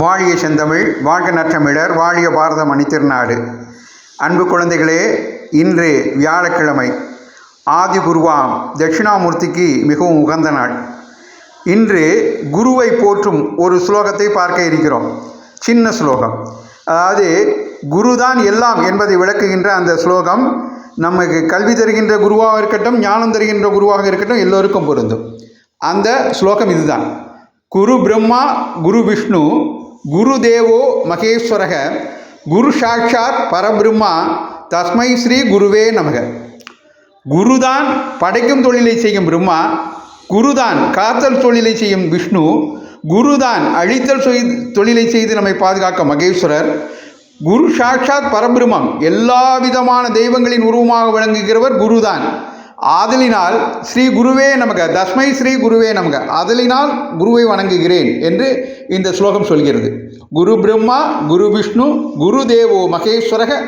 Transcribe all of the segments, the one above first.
வாழிய செந்தமிழ் வாழ்க நற்றமிழர் வாழிய பாரத மணி திருநாடு. அன்பு குழந்தைகளே, இன்று வியாழக்கிழமை, ஆதி குருவாம் தட்சிணாமூர்த்திக்கு மிகவும் உகந்த நாள். இன்று குருவை போற்றும் ஒரு ஸ்லோகத்தை பார்க்க இருக்கிறோம். சின்ன ஸ்லோகம், அதாவது குருதான் எல்லாம் என்பதை விளக்குகின்ற அந்த ஸ்லோகம் நமக்கு கல்வி தருகின்ற குருவாக இருக்கட்டும், ஞானம் தருகின்ற குருவாக இருக்கட்டும், எல்லோருக்கும் பொருந்தும். அந்த ஸ்லோகம் இதுதான். குரு பிரம்மா குரு விஷ்ணு குரு தேவோ மகேஸ்வரக குரு சாட்சாத் பரபிரம்மா தஸ்மை ஸ்ரீ குருவே நமக. குருதான் படைக்கும் தொழிலை செய்யும் பிரம்மா, குருதான் காத்தல் தொழிலை செய்யும் விஷ்ணு, குருதான் அழித்தல் தொழிலை செய்து நம்மை பாதுகாக்க மகேஸ்வரர், குரு சாட்சாத் பரபிரம்மம் எல்லா விதமான தெய்வங்களின் உருவமாக விளங்குகிறவர் குருதான். ஆதலினால் ஸ்ரீ குருவே நமக, தஸ்மை ஸ்ரீ குருவே நமக, ஆதலினால் குருவை வணங்குகிறேன் என்று இந்த ஸ்லோகம் சொல்கிறது. குரு பிரம்மா குரு விஷ்ணு குரு தேவோ மகேஸ்வரக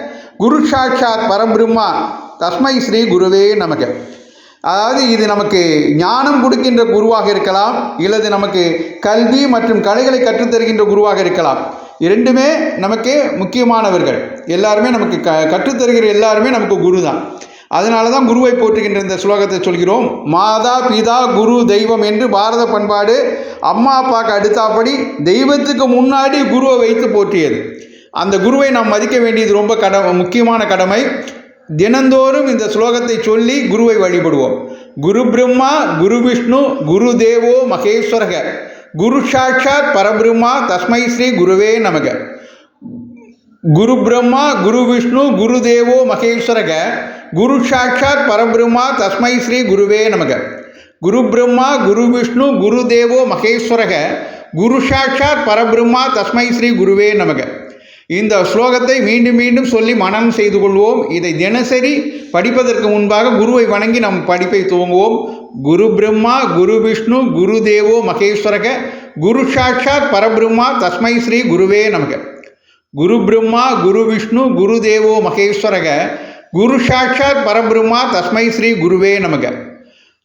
குரு சாட்சாத் பரபிரம்மா தஸ்மை ஸ்ரீ குருவே நமக. அதாவது இது நமக்கு ஞானம் கொடுக்கின்ற குருவாக இருக்கலாம், இல்லது நமக்கு கல்வி மற்றும் கலைகளை கற்றுத்தருகின்ற குருவாக இருக்கலாம். இரண்டுமே நமக்கு முக்கியமானவர்கள். எல்லாருமே நமக்கு கற்றுத்தருகிற எல்லாருமே நமக்கு குரு தான். அதனால தான் குருவை போற்றுகின்ற இந்த ஸ்லோகத்தை சொல்கிறோம். மாதா பிதா குரு தெய்வம் என்று பாரத பண்பாடு அம்மா அப்பாவுக்கு அடுத்தாப்படி தெய்வத்துக்கு முன்னாடி குருவை வைத்து போற்றியது. அந்த குருவை நாம் மதிக்க வேண்டியது ரொம்ப முக்கியமான கடமை. தினந்தோறும் இந்த ஸ்லோகத்தை சொல்லி குருவை வழிபடுவோம். குரு பிரம்மா குரு விஷ்ணு குரு தேவோ மகேஸ்வரக குரு சாட்சாத் பரபிரம்மா தஸ்மை ஸ்ரீ குருவே நமக. குரு பிரம்மா குரு விஷ்ணு குரு தேவோ மகேஸ்வரக குரு சாட்சாத் பரபிரம்மா தஸ்மை ஸ்ரீ குருவே நமக. குரு பிரம்மா குரு விஷ்ணு குரு தேவோ மகேஸ்வரக குரு சாட்சாத் பரபிரம்மா தஸ்மை ஸ்ரீ குருவே நமக. இந்த ஸ்லோகத்தை மீண்டும் மீண்டும் சொல்லி மனனம் செய்து கொள்வோம். இதை தினசரி படிப்பதற்கு முன்பாக குருவை வணங்கி நம் படிப்பை துவங்குவோம். குரு பிரம்மா குரு விஷ்ணு குரு தேவோ மகேஸ்வரக குரு சாட்சாத் பரபிரம்மா தஸ்மை ஸ்ரீ குருவே நமக. குரு பிரம்மா குரு விஷ்ணு குரு தேவோ மகேஸ்வரக குரு சாட்சாத் பரபிரம்மா தஸ்மை ஸ்ரீ குருவே நமக.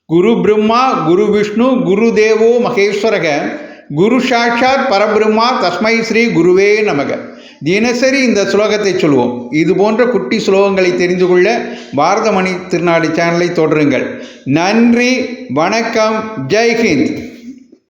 குரு பிரம்மா குரு விஷ்ணு குரு தேவோ மகேஸ்வரக குரு சாட்சாத் பரபிரம்மா தஸ்மை ஸ்ரீ குருவே நமக. தினசரி இந்த ஸ்லோகத்தை சொல்வோம். இது போன்ற குட்டி ஸ்லோகங்களை தெரிந்து கொள்ள பாரத மணி திருநாடு சேனலை தொடருங்கள். நன்றி, வணக்கம், ஜெய்ஹிந்த்.